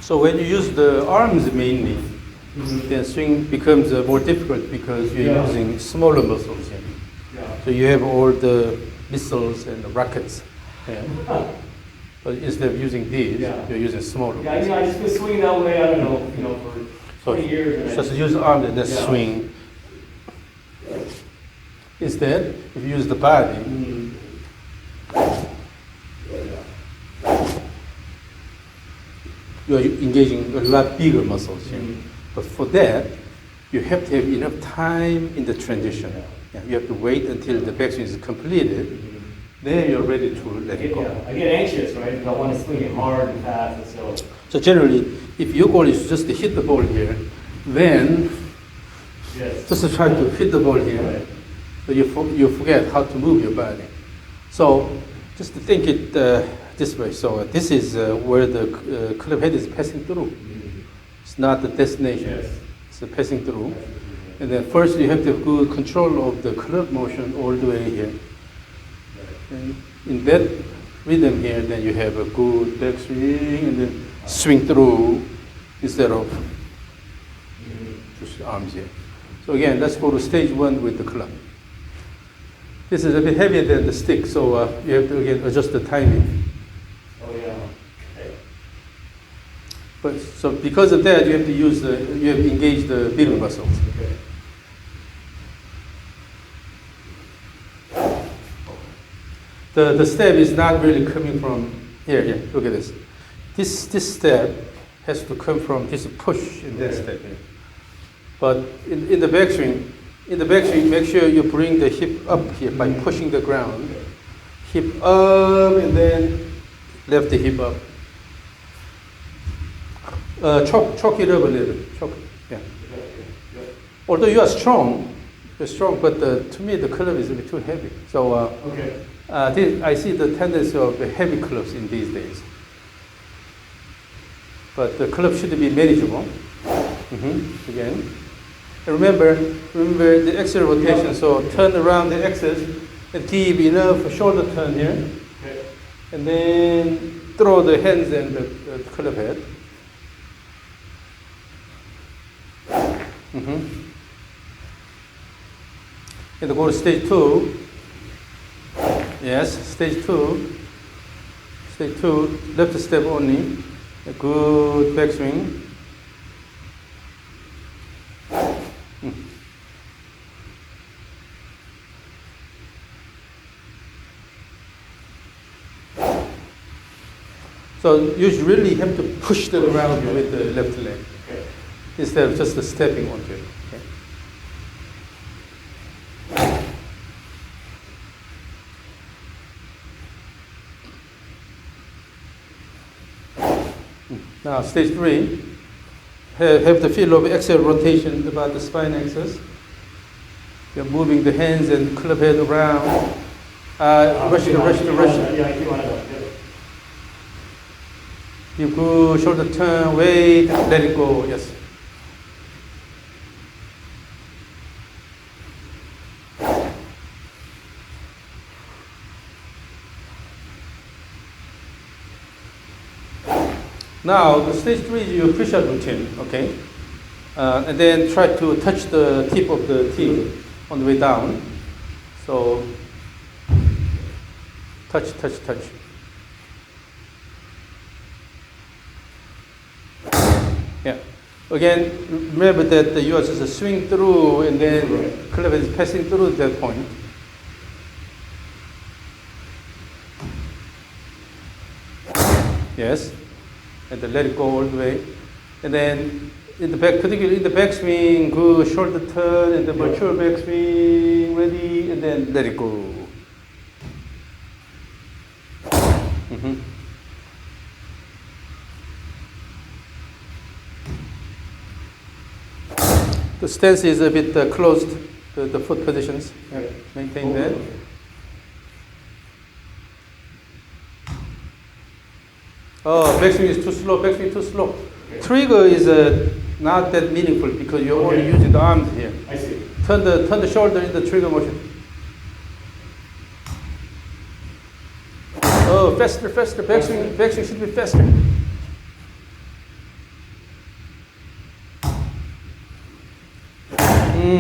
So when you use the arms mainly, then swing becomes more difficult because you're using smaller muscles here. So you have all the missiles and the rockets. But instead of using these, you're using smaller ones. I just been swinging that way, I don't know, for 20 years. Just use the arm and then swing. Instead, if you use the body, you're engaging a lot bigger muscles here. But for that, you have to have enough time in the transition. You have to wait until the backswing is completed. Then you're ready to let it go. I get anxious, right? Because I want to swing it hard and fast, and so. So generally, if your goal is just to hit the ball here, then just try to hit the ball here. So you forget how to move your body. So just to think it this way. So this is where the club head is passing through. It's not the destination. It's passing through. And then first you have to have good control of the club motion all the way here. And in that rhythm here, then you have a good backswing and then swing through instead of just arms here. So again, let's go to stage one with the club. This is a bit heavier than the stick, so you have to again adjust the timing. But so because of that, you have to use you have to engage the bigger muscles. The step is not really coming from here. Look at this. This step has to come from this push in that step here. But in the backswing, make sure you bring the hip up here by pushing the ground. Hip up and then lift the hip up. Choke it up a little. Although you are strong, but to me the club is a bit too heavy. So I see the tendency of the heavy clubs in these days. But the club should be manageable. Again. And remember the axis rotation. So turn around the axis and give enough shoulder turn here. And then throw the hands and the club head. And go to stage two. Yes, stage two. Stage two, left step only. A good backswing. So you really have to push the ground with the left leg instead of just stepping onto it. Now, stage three, have the feel of axial rotation about the spine axis. You're moving the hands and club head around. Rush. You go, shoulder turn, wait, let it go, yes. Now, the stage three is your push-up routine, okay? And then try to touch the tip of the tee on the way down. So, touch. Yeah. Again, remember that you are just swing through and then club is passing through that point. Yes. And then let it go all the way. And then in the back, particularly in the backswing, good shoulder turn and the mature backswing, ready, and then let it go. The stance is a bit closed, the foot positions. Maintain that. Oh, backswing is too slow. Trigger is not that meaningful because you're only using the arms here. I see. Turn the shoulder in the trigger motion. Oh, faster. Backswing should be faster.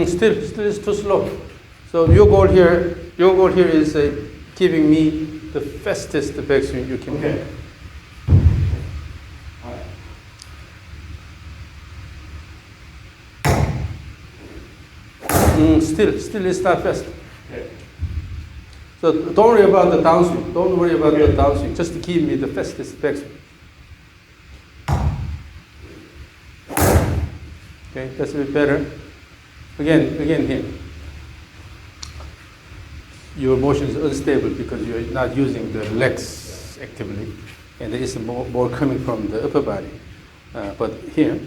Still is too slow. So your goal here is giving me the fastest backswing you can Okay. make. Still is not fast. Okay. So don't worry about the downswing. Don't worry about the downswing. Just give me the fastest backswing. Okay, that's a bit better. Again here. Your motion is unstable because you're not using the legs actively, and there is more coming from the upper body. But here,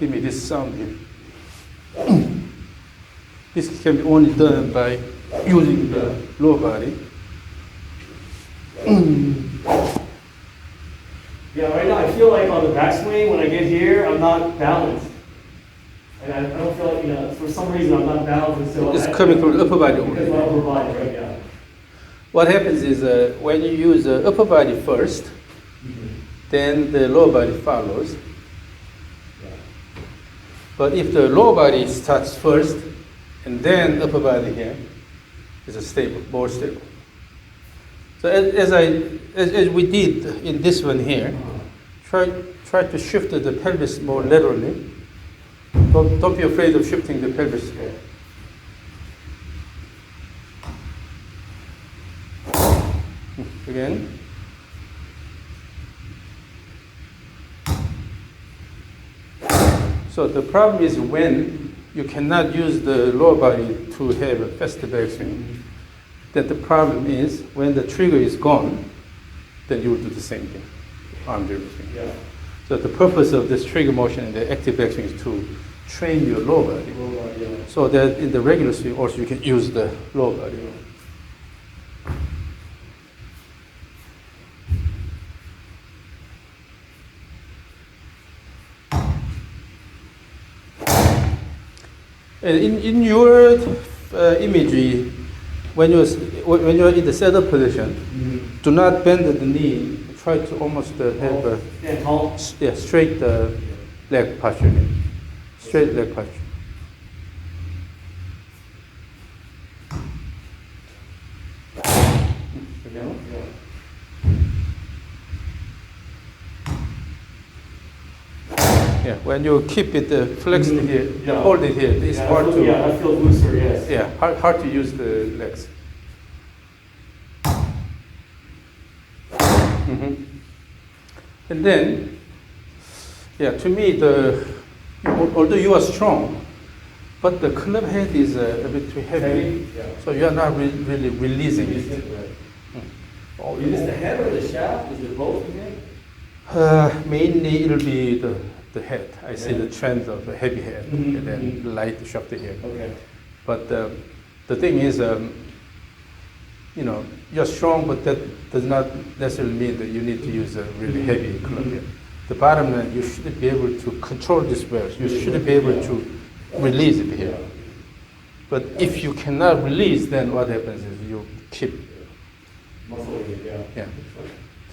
give me this sound here. This can be only done by using the lower body. Yeah, right now I feel like on the backswing, when I get here, I'm not balanced. And I don't feel like, for some reason I'm not balanced. So It's coming from the upper body because only. of my upper body, right? Yeah. What happens is when you use the upper body first, then the lower body follows. But if the lower body starts first, and then upper body here, is more stable. So as we did in this one here, try to shift the pelvis more laterally. Don't be afraid of shifting the pelvis. Again. So the problem is when you cannot use the lower body to have a faster backswing, that the problem is when the trigger is gone, then you will do the same thing, arm dribble swing. Yeah. So the purpose of this trigger motion and the active backswing is to train your lower body. So that in the regular swing also you can use the lower body. And in your imagery, when you're in the setup position, do not bend the knee. Try to almost have a straight leg posture. Straight leg posture. Yeah, when you keep it flexed here, you hold it here, it's hard to. Yeah, that feels looser, yes. Yeah, hard to use the legs. And then, to me, although you are strong, but the club head is a bit too heavy, so you are not really releasing it. Is this the head or the shaft? Is it both again? Mainly it'll be the head. I see the trend of a heavy head and then light shaft head. Okay. But the thing is, you're strong, but that does not necessarily mean that you need to use a really heavy club head. The bottom line, you should be able to control this well. You should be able to release it here. But if you cannot release, then what happens is you keep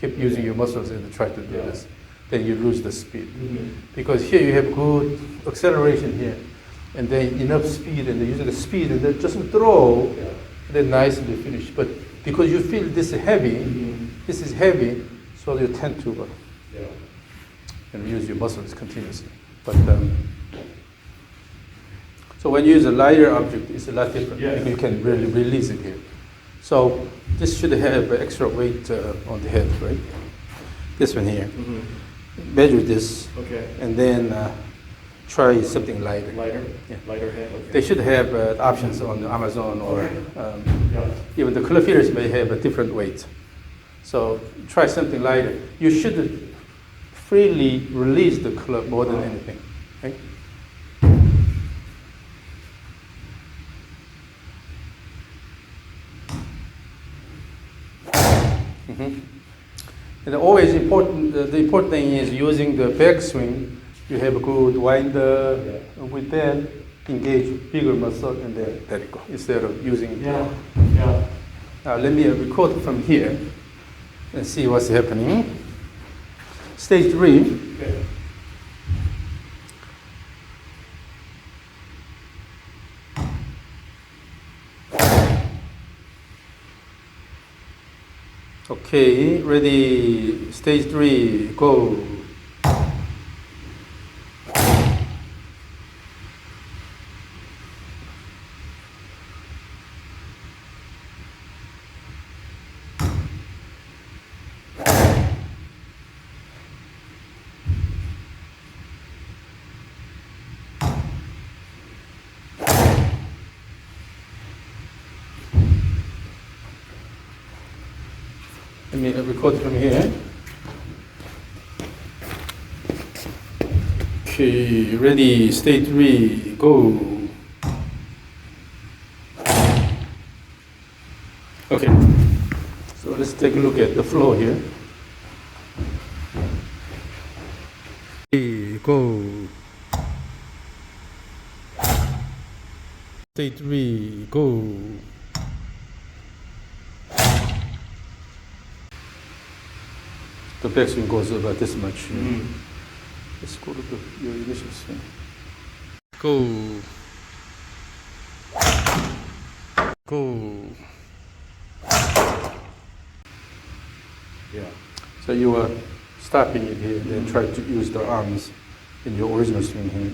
keep using your muscles and try to do this. Then you lose the speed. Because here you have good acceleration here, and then enough speed, and then using the speed, and then just throw, then nicely finish. But because you feel this is heavy, so you tend to use your muscles continuously. But so when you use a lighter object, it's a lot different. Yes. You can really release it here. So this should have extra weight on the head, right? This one here. Measure this, and then try something lighter. Lighter? Yeah. Lighter head, okay. They should have options on Amazon, or even the club feeders may have a different weight. So try something lighter. You should freely release the club more than anything. Right? And always important. The important thing is using the backswing. You have a good winder. With that, engage bigger muscle, and then let it go. Instead of using. Now let me record from here and see what's happening. Stage 3. Okay, ready, stage 3, go. Let me record from here. Okay, ready, stage 3, go. Okay, so let's take a look at the flow here. Okay, go. Stage 3, go. The backswing goes about this much. Let's go to your initial swing. Go. Go. Yeah. So you are stopping it here, then try to use the arms in your original swing here.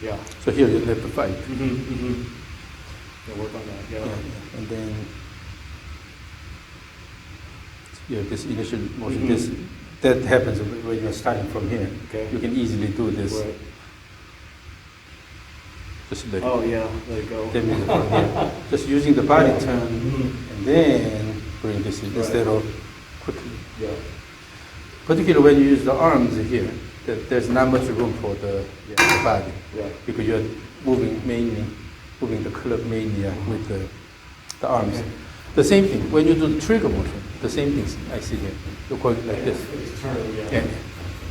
Yeah. So here you have to fight. Yeah, work on that. Yeah. And then you have this initial motion. This that happens when you're starting from here. Okay. You can easily do this. Right. Just let Oh it yeah, let it go. 10 minutes from here. Just using the body turn and then bring this in instead of quickly. Yeah. Particularly when you use the arms here, there's not much room for the body Yeah. because you're moving the club mainly with the arms. Okay. The same thing, when you do the trigger motion, the same things I see here. You're going like this. It's turning, yeah. Yeah.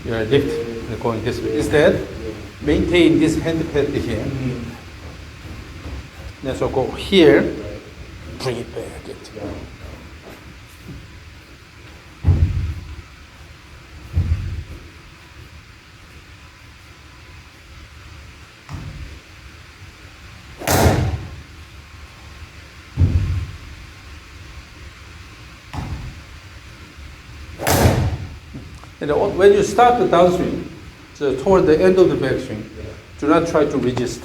You're lift, you're going this way. Instead, maintain this hand pad here. Then so go here, bring it back. Yeah. And when you start the downswing, so toward the end of the backswing, do not try to resist.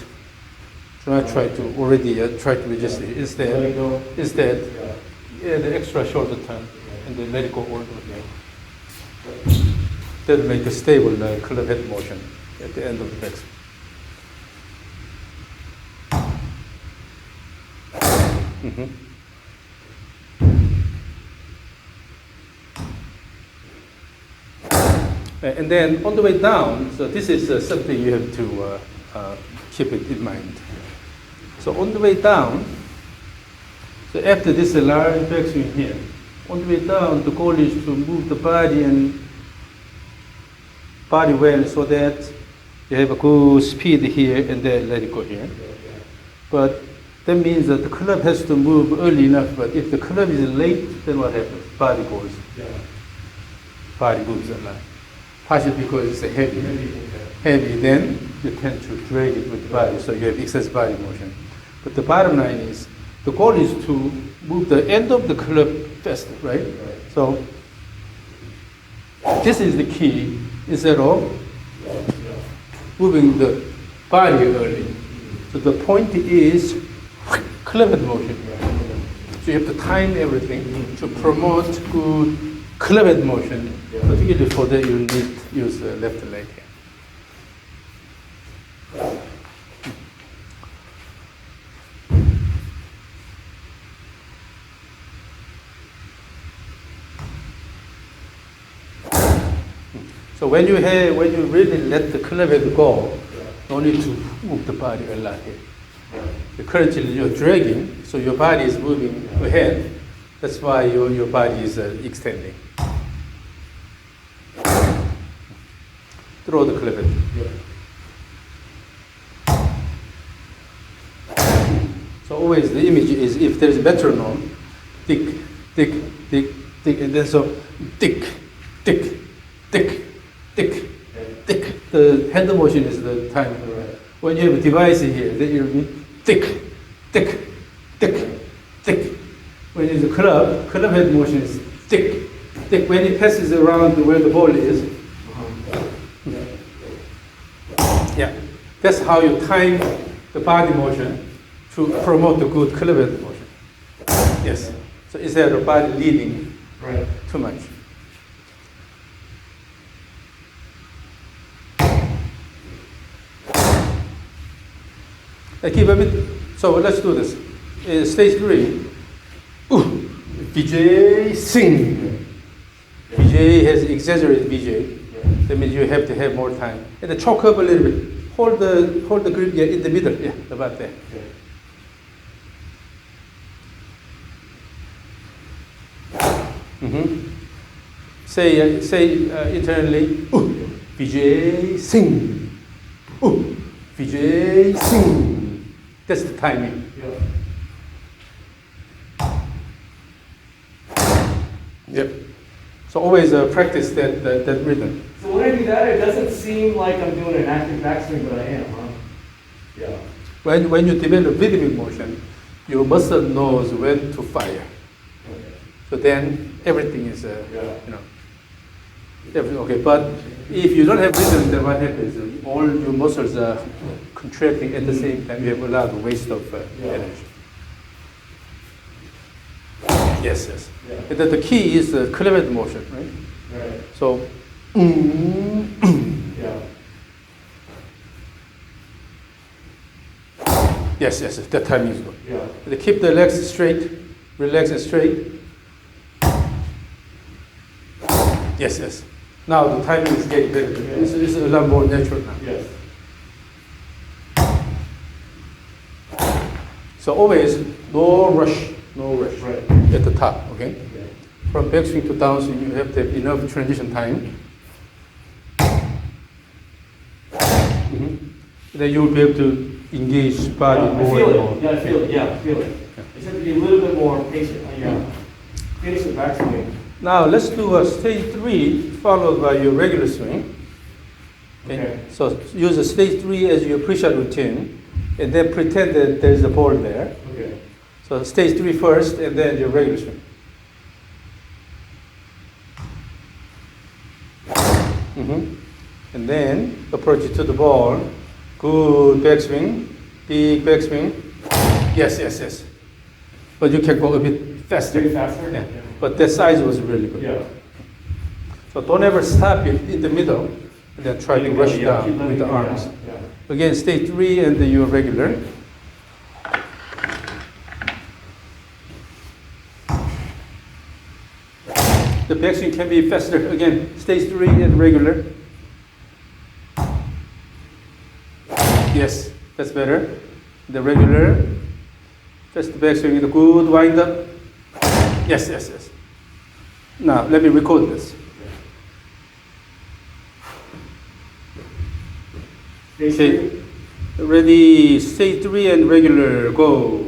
Do not try to already try to resist it. Let it go. Instead, Yeah. add the extra shoulder turn and then let it go all the way. That'll make a stable club head motion at the end of the backswing. And then on the way down, so this is something you have to keep it in mind. So on the way down, so after this large backswing here, on the way down, the goal is to move the body and body well so that you have a good speed here and then let it go here. But that means that the club has to move early enough, but if the club is late, then what happens? Body goes. Body moves a lot. Partially because it's heavy, then you tend to drag it with the body, so you have excess body motion. But the bottom line is, the goal is to move the end of the club faster, right? So this is the key, instead of moving the body early. So the point is club head motion. So you have to time everything to promote good club head motion. Particularly for that, you need to use the left leg here. So when you really let the club head go, no need to move the body a lot here. Currently you're dragging, so your body is moving ahead. That's why your body is extending. Throw the club head. So always the image is, if there's a metronome, tick, tick, tick, tick, and then so tick, tick, tick, tick, tick. The hand motion is the time. When you have a device here, then you mean tick, tick, tick, tick, when it's a club head motion is thick. Thick when it passes around where the ball is. Yeah, that's how you time the body motion to promote the good club head motion. Yes, so instead of body leaning too much. I keep a bit. So let's do this. Stage 3. BJ sing. BJ has exaggerated BJ. That means you have to have more time. And then choke up a little bit. Hold the grip in the middle. Yeah, about there. Say internally. BJ sing. BJ sing. That's the timing. Yep. So always practice that rhythm. So when I do that, it doesn't seem like I'm doing an active backswing, but I am, huh? Yeah. When you develop rhythmic motion, your muscle knows when to fire. Okay. So then everything is, okay. But if you don't have rhythm, then what happens? All your muscles are contracting at the same time. You have a lot of waste of energy. Yes. Yeah. And then the key is the club motion, right? Right. So, Yeah. yes, that timing is good. Yeah. And keep the legs straight, relax and straight. Yes. Now the timing is getting better. It's a lot more natural now. Yes. So always no rush Right. at the top, okay? From backswing to downswing, you have to have enough transition time. Then you will be able to engage body I more feel and it. more. Yeah, I feel it. Yeah, I feel it. I just have to be a little bit more patient. Finish the backswing. Now let's do a stage 3 followed by your regular swing. Okay. So use a stage 3 as your pre-shot routine, and then pretend that there's a ball there. Okay. So stage 3 first, and then your regular swing. And then approach it to the ball. Good backswing, big backswing. Yes. But you can go a bit faster. Very faster? Yeah. But that size was really good. Yeah. So don't ever stop it in the middle and then try to rush down with the arms. Yeah. Again, stage 3 and then your regular. The backswing can be faster. Again, stage 3 and regular. Yes, that's better. The regular. Just the backswing with a good wind up. Yes. Now, let me record this. Stage 3. Ready, stage 3 and regular, go.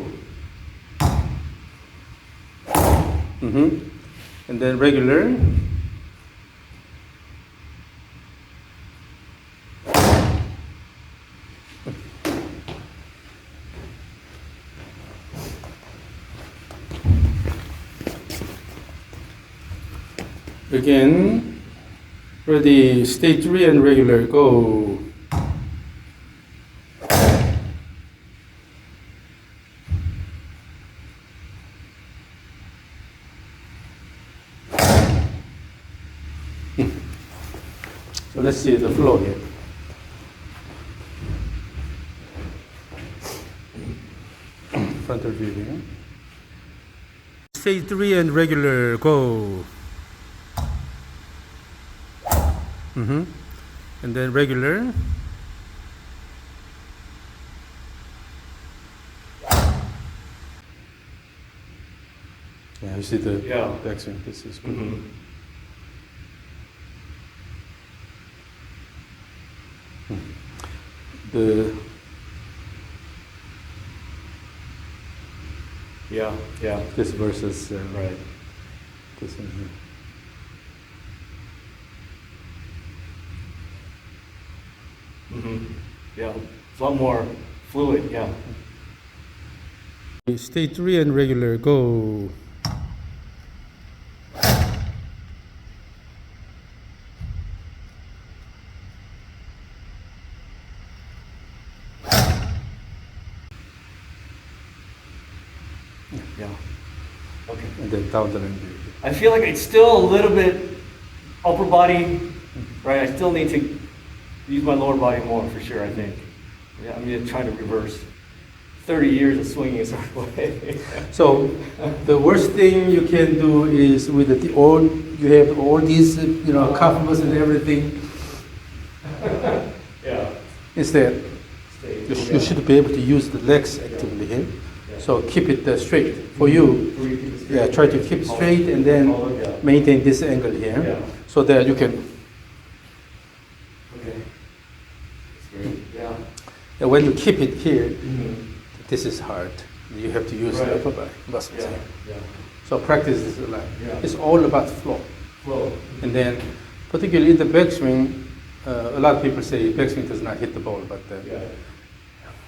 And then regular. Again, ready, stage 3 and regular, go. So let's see the flow here. Frontal view here. Stage 3 and regular, go. And then regular. Yeah, you see the backswing. This is good. The this versus Right. this one here. Yeah. It's a lot more fluid. Yeah. Stage 3 and regular, go. Okay. and then down the leg. I feel like it's still a little bit upper body, right? I still need to use my lower body more for sure, I think. Yeah, I'm gonna try to reverse 30 years of swinging a certain way. So the worst thing you can do is with you have all these, calf muscles and everything. Yeah. Instead, you should be able to use the legs actively here. So keep it straight. For you, try to keep it straight and then maintain this angle here, so that you can. Okay. Yeah. And when you keep it here, this is hard. You have to use the upper body muscles here. Yeah. So practice this a lot. Yeah. It's all about flow. And then, particularly in the backswing, a lot of people say backswing does not hit the ball, but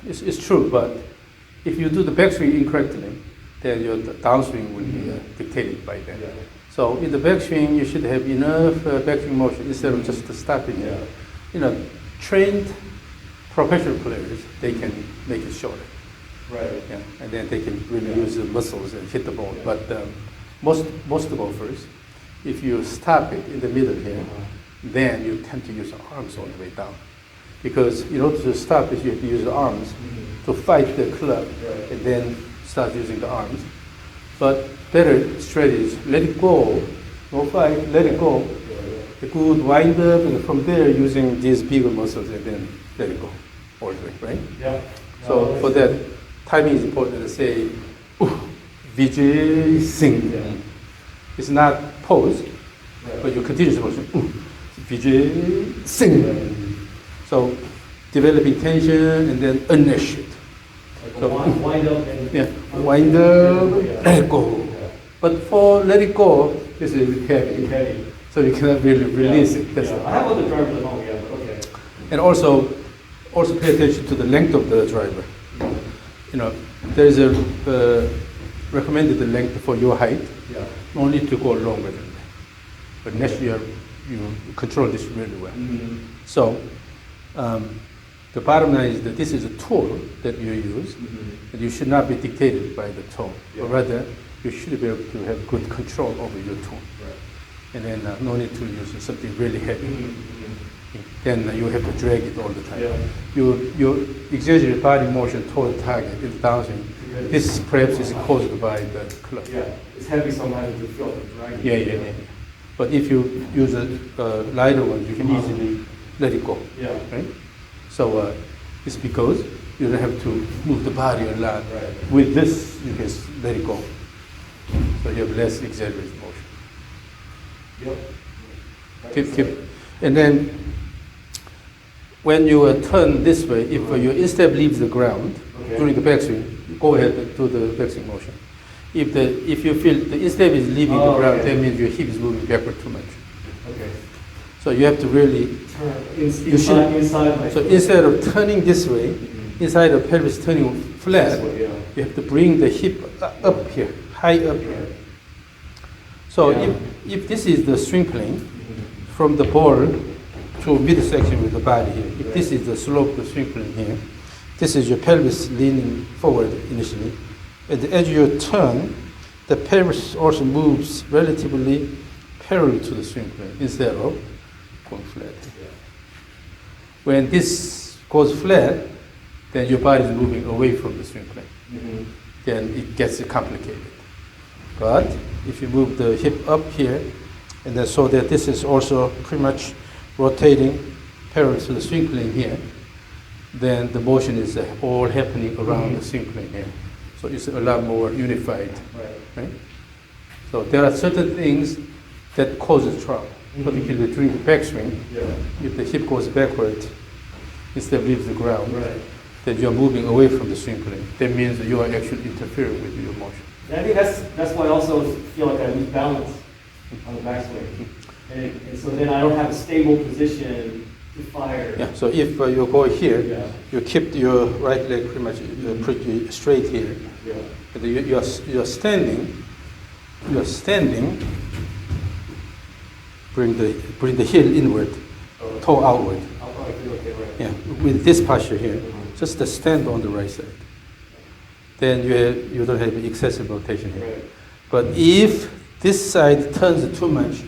it's true. But if you do the backswing incorrectly, then your downswing will be dictated by that. So in the backswing, you should have enough backswing motion instead of just stopping it. Trained professional players, they can make it shorter. Right. Yeah, and then they can really use the muscles and hit the ball. But most golfers, if you stop it in the middle here, then you tend to use the arms all the way down. Because in order to stop it, you have to use the arms to fight the club and then start using the arms. But better strategy is let it go, no fight, let it go. A good wind up, and from there using these bigger muscles and then let it go all the way, right? Yeah. So for that, timing is important to say, Vijay Singh. It's not pose, but you continuously motion, Vijay Singh. So developing tension and then unleash it. So wind up and wind up, let it go. But for let it go, this is heavy. So you cannot really release it. That's I have other drivers at home, but okay. And also pay attention to the length of the driver. There is a recommended length for your height. No need to go longer than that. But next year, you control this really well. So the bottom line is that this is a tool that you use, and you should not be dictated by the tool, but rather you should be able to have good control over your tool. And then no need to use something really heavy. Then you have to drag it all the time. You exaggerate body motion toward the target in the downswing. This perhaps is caused by the club. It's heavy sometimes you feel it dragging. Yeah. But if you use a lighter one, you can easily let it go. Right? So it's because you don't have to move the body a lot. With this, you can let it go. So you have less exaggerated motion. Keep. And then when you turn this way, if your instep leaves the ground during the backswing, go ahead and do the backswing motion. If you feel the instep is leaving the ground, that means your hip is moving backward too much. So you have to really turn inside. So instead of turning this way, inside the pelvis turning flat, you have to bring the hip up here, high up here. So if this is the swing plane from the ball to midsection with the body here, if this is the slope of the swing plane here, this is your pelvis leaning forward initially. At the edge of your turn, the pelvis also moves relatively parallel to the swing plane instead of going flat. When this goes flat, then your body is moving away from the swing plane. Then it gets complicated. But if you move the hip up here, and then so that this is also pretty much rotating parallel to the swing plane here, then the motion is all happening around the swing plane here. So it's a lot more unified. Right? So there are certain things that causes trouble, particularly during the backswing. If the hip goes backward instead of leaves the ground, then you're moving away from the swing plane. That means that you are actually interfering with your motion. I think that's why I also feel like I lose balance on the backswing. And so then I don't have a stable position to fire. So if you go here, you keep your right leg pretty much pretty straight here. And you're standing. Bring the heel inward, toe outward. I'll probably feel okay, right? With this posture here, just stand on the right side. Then you don't have excessive rotation here. But if this side turns too much,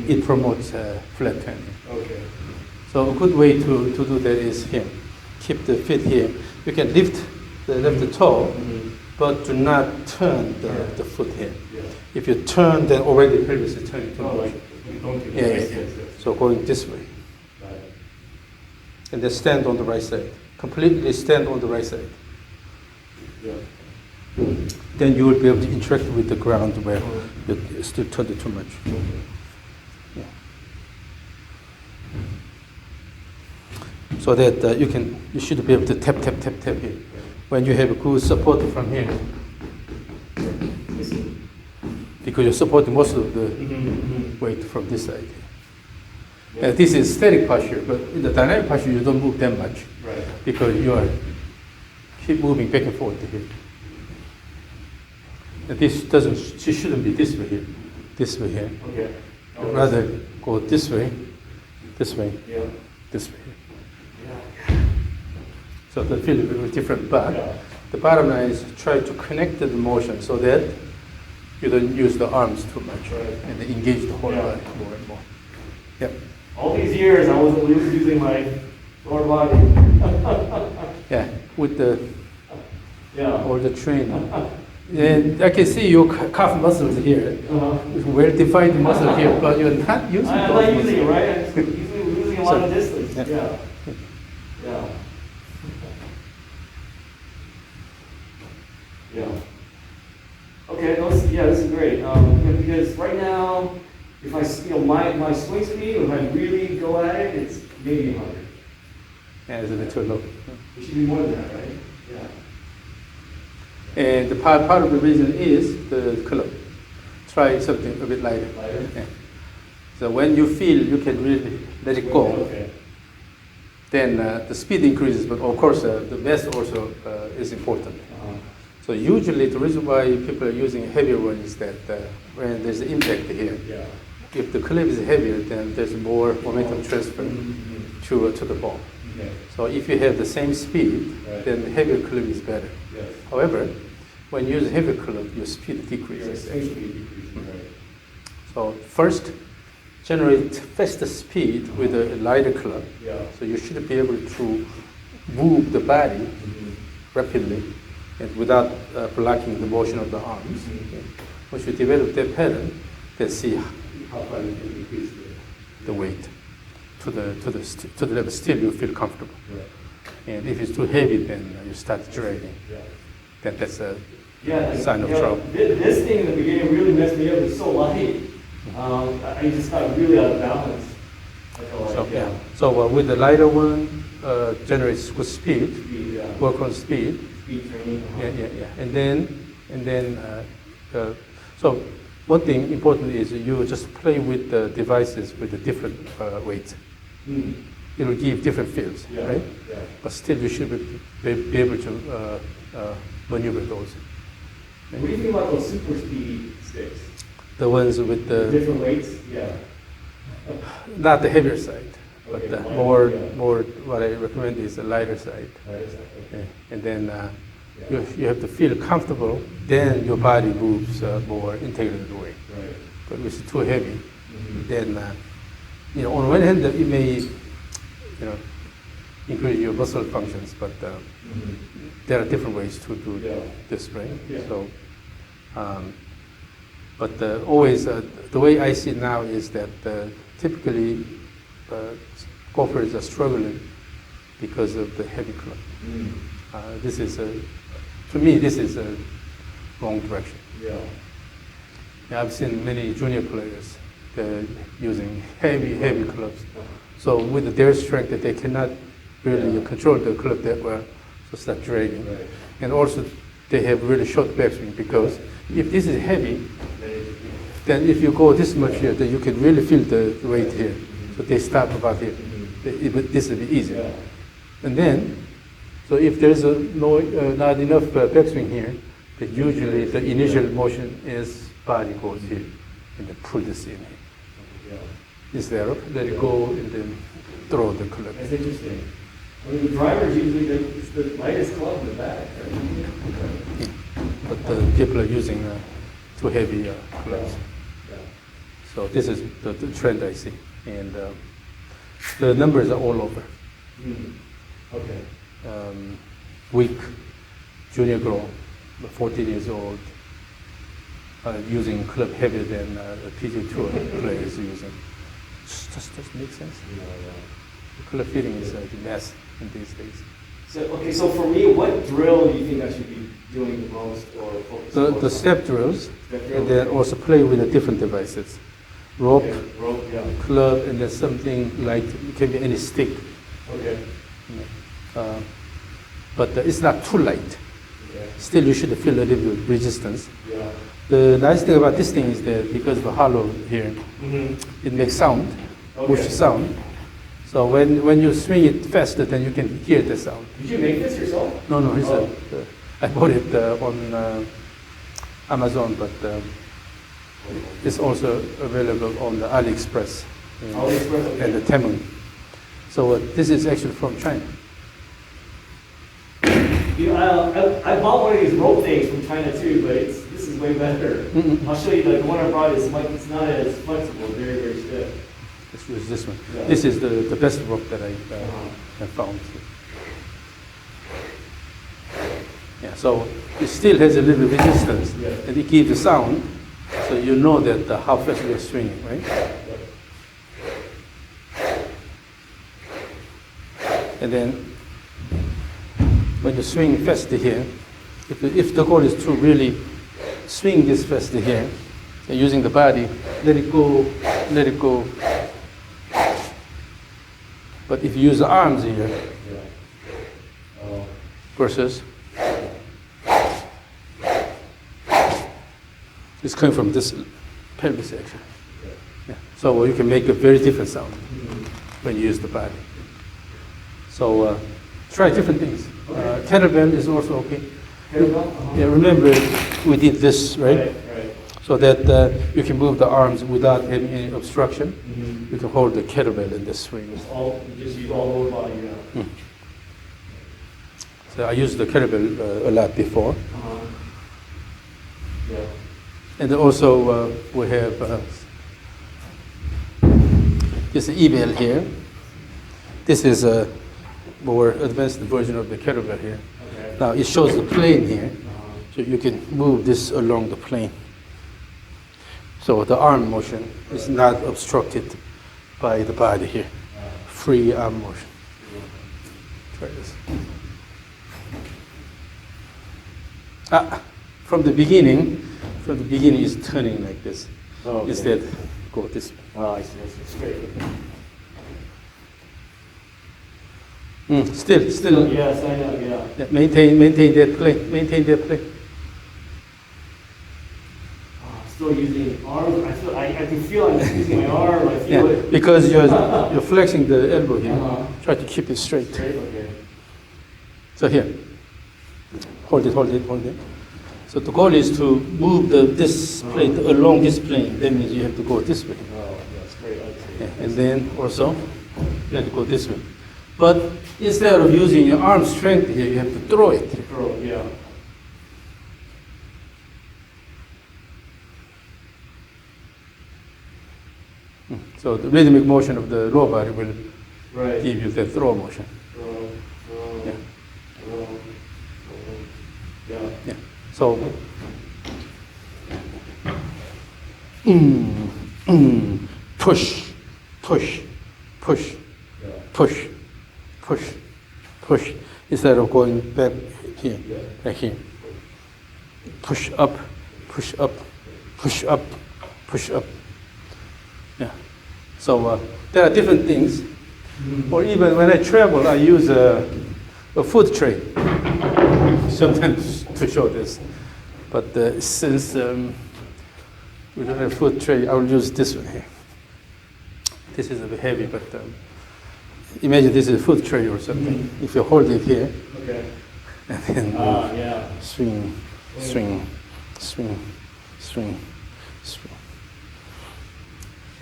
it promotes flat turning. Okay. So a good way to do that is here. Keep the feet here. You can lift the left toe, but do not turn the foot here. Yeah. If you turn, then already the pelvis is turning too much. Like, you don't do Yeah, this. yeah. Yes, yes. So going this way. Got it. And then stand on the right side. Completely stand on the right side. Yeah. Then you will be able to interact with the ground where you still turn it too much. Yeah. So that you should be able to tap here. When you have a good support from here, because you're supporting most of the weight from this side. Yeah. This is static posture, but in the dynamic posture, you don't move that much Right. because you are keep moving back and forth here. And this shouldn't be this way here, this way here. Okay. Rather go this way, Yeah. this way. Yeah. So the feel a bit different, but Yeah. the bottom line is try to connect the motion so that you don't use the arms too much Right. and then engage the whole Yeah. body more and more. Yep. All these years, I wasn't using my lower body. Yeah, with the Yeah. or the training. And I can see your calf muscles here, well-defined muscle here, but you're not using I'm those not using it, muscles. right? I'm losing a lot of distance. Yeah. Yeah. Yeah. Yeah. Okay, this is great. Because right now, if my swing speed, if I really go at it, it's maybe 100. Yeah, it's a bit too low. It should be more than that, right? Yeah. And the part of the reason is the club. Try something a bit lighter. Lighter? Yeah. So when you feel you can really let it go, Okay. then the speed increases, but of course the mass also is important. So usually the reason why people are using heavier one is that when there's an impact here, Yeah. if the clip is heavier, then there's more momentum transfer to the ball. Okay. So if you have the same speed, Right. then the heavier clip is better. Yes. However, when you use a heavier clip, your speed Your decreases. swing speed decreases, right? So first, generate faster speed with a lighter club. Yeah. So you should be able to move the body rapidly and without blocking the motion of the arms. Okay. Once you develop that pattern, then see how far you can increase the weight to the level still you feel comfortable. Right. And if it's too heavy, then you start dragging. Yeah. Then that's a Yeah, sign of you know, trouble. This thing in the beginning really messed me up. It's so light. I just got really out of balance. I feel like, So yeah. So with the lighter one, generates good speed. Speed, yeah. Work on speed. Speed training. Yeah. And then so one thing important is you just play with the devices with the different weights. Mm. It will give different feels, Yeah. right? Yeah. But still, you should be able to maneuver those. What do you think about those super speed sticks? The ones with the Different weights? Yeah. not the heavier side, but Okay, the lighter, more yeah. more what I recommend is the lighter side. Okay. Okay. And then you have to feel comfortable. Then your body moves more integrated way. Right. But if it's too heavy, Mhm. then on one hand it may increase your muscle functions, but Mhm. there are different ways to do Yeah. this, right? Yeah. So, but always the way I see it now is that typically golfers are struggling because of the heavy club. Mm. This is to me this is a wrong direction. Yeah. I've seen many junior players using heavy clubs. So with their strength, that they cannot really control the club that well, so start dragging. Right. And also, they have really short backswing because if this is heavy, then if you go this much here, then you can really feel the weight here. So they stop about here. This will be easier. Yeah. And then, so if there's not enough backswing here, then usually the initial motion is body goes here and then pull this in here. Yeah. Instead of let it go and then throw the club. That's interesting. I mean, the driver's usually it's the lightest club in the back, right? But people are using too heavy clubs. Yeah. So this is the trend I see, and the numbers are all over. Okay. Weak junior girl, 14 years old, using club heavier than a PG Tour player is using. Just doesn't make sense. The club fitting is a mess in these days. So for me, what drill do you think I should be doing the most or focusing The step drills, and then also play with the different devices. Rope, club, and then something like, it can be any stick. Okay. But it's not too light. Okay. Still, you should feel a little bit of resistance. Yeah. The nice thing about this thing is that because of the hollow here, it makes sound, push sound. So when you swing it faster, then you can hear the sound. Did you make this yourself? No, I bought it on Amazon, but it's also available on the AliExpress and the Temu. So this is actually from China. I bought one of these rope things from China too, but this is way better. I'll show you, the one I brought is it's not as flexible, very, very stiff. Let's use this one. Yeah. This is the best rope that I have found. Yeah, so it still has a little resistance, and it gives a sound, so you know that how fast you're swinging, right? And then when you swing faster here, if the goal is to really swing this faster here, and using the body, let it go. But if you use the arms here, versus, it's coming from this pelvis section. Yeah. So you can make a very different sound when you use the body. So try different things. Kettlebell is also okay. Yeah, remember we did this, right? So that you can move the arms without having any obstruction. You can hold the kettlebell in the swing. You just use all lower body, yeah. So I used the kettlebell a lot before. Yeah. And then also we have this E-bell here. This is a more advanced version of the kettlebell here. Okay. Now it shows the plane here, so you can move this along the plane. So the arm motion is not obstructed by the body here. Free arm motion. Try this. From the beginning is turning like this. Oh, okay. Instead, go this way. Oh, I see. Straight. Still. Yes, I know, yeah. Maintain that plane. Still using arms. I can feel I'm using my arm. I feel it. Because you're flexing the elbow here. Try to keep it straight. Okay. So here, hold it. So the goal is to move this plate along this plane. That means you have to go this way. Oh, that's great. Yeah. And then also, you have to go this way. But instead of using your arm strength here, you have to throw it. Yeah. So the rhythmic motion of the lower body will give you the throw motion. Yeah. So push. Instead of going back here, like here. Push up. Yeah. So there are different things. Or even when I travel, I use a food tray sometimes to show this. But since we don't have food tray, I will use this one here. This is a bit heavy, but imagine this is a food tray or something. If you hold it here, and then swing.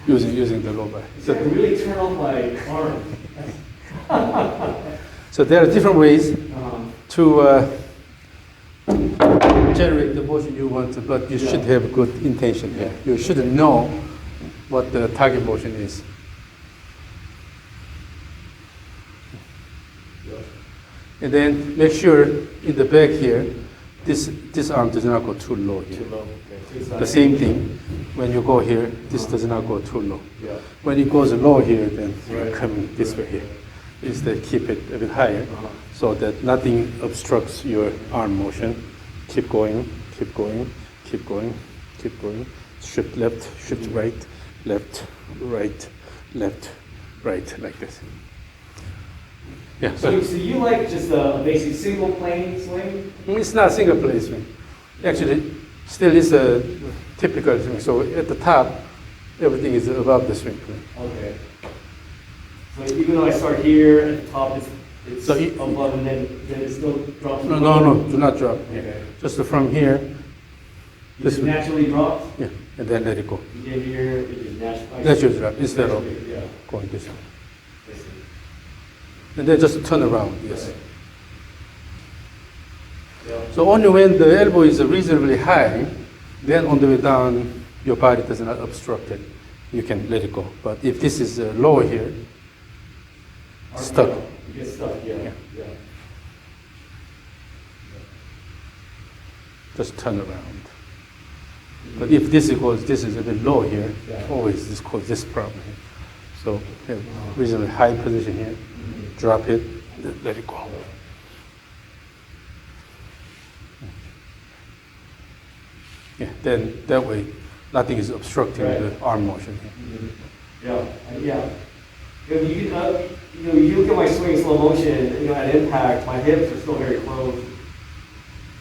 Using the lower body. So I really turn off my arm. So there are different ways to generate the motion you want, but you should have good intention here. You should know what the target motion is. And then make sure in the back here, this arm does not go too low here. Too low. Okay. The same thing, when you go here, this does not go too low. Yeah. When it goes low here, then you're Right. coming this way here. Instead, keep it a bit higher so that nothing obstructs your arm motion. Keep going, keep going, keep going, keep going. Shift left, shift right, left, right, left, right, like this. Yeah, So you like just a basic single plane swing? it's not single plane swing. Actually, still is a typical swing. So at the top, everything is above the swing plane. Okay. So even though I start here at the top, it's So above and then it still drops? No, do not drop. Okay. Just from here, You this just way. naturally drops? Yeah, and then let it go. You get here, it just naturally... Let you drop instead of Yeah. going this way. I see. And then just turn around, yes. Right. Yeah. So only when the elbow is reasonably high, then on the way down, your body does not obstruct it. You can let it go. But if this is low here, stuck. You get stuck, yeah. Yeah. Yeah. Just turn around. But if this is a bit low here, Yeah. always this cause this problem here. So have reasonably high position here, drop it, let it go. Yeah, then that way nothing is obstructing Right. the arm motion here. Yeah, yeah. You look at my swing in slow motion, at impact, my hips are still very close.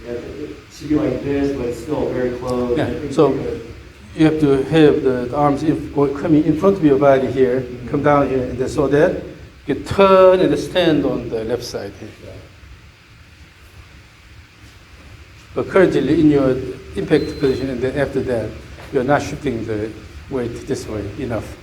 Yeah, it should be like this, but it's still very close. Yeah, I think so- you're good. You have to have the arms coming in front of your body here, come down here, and then so that you can turn and stand on the left side here. But currently in your impact position, and then after that, you're not shifting the weight this way enough.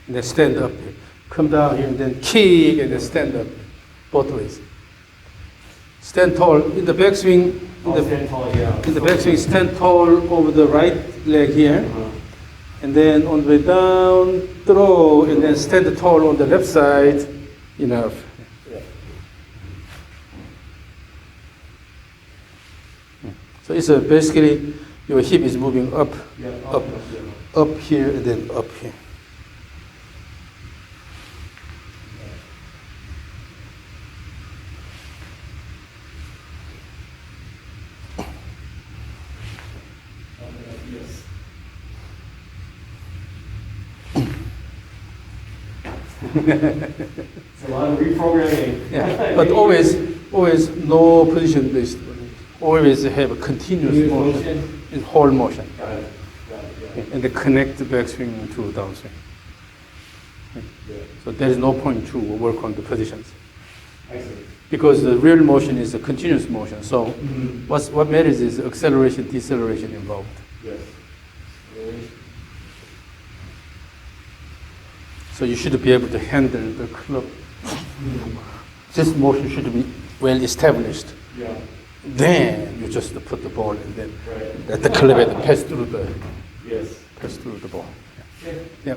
And then stand up here. Come down here and then kick and then stand up both ways. Stand tall. In the backswing, I'll stand tall, yeah. in the backswing, stand tall over the right leg here. Uh-huh. And then on the way down, throw, and then stand tall on the left side. Enough. Yeah. So it's basically your hip is moving up, Yeah, up, yeah. up here, and then up here. Yes. It's a lot of reprogramming. Yeah, but always no position based. Always have a continuous motion in whole motion, Got it. Yeah. and then connect the backswing to downswing. Yeah. So there is no point to work on the positions I see. because the real motion is a continuous motion. So Mhm. what matters is acceleration, deceleration involved. Yes. Really? So you should be able to handle the club. This motion should be well established. Yeah. Then you just put the ball and then Right. let the club head pass through the Yes. ball. Okay. Yeah.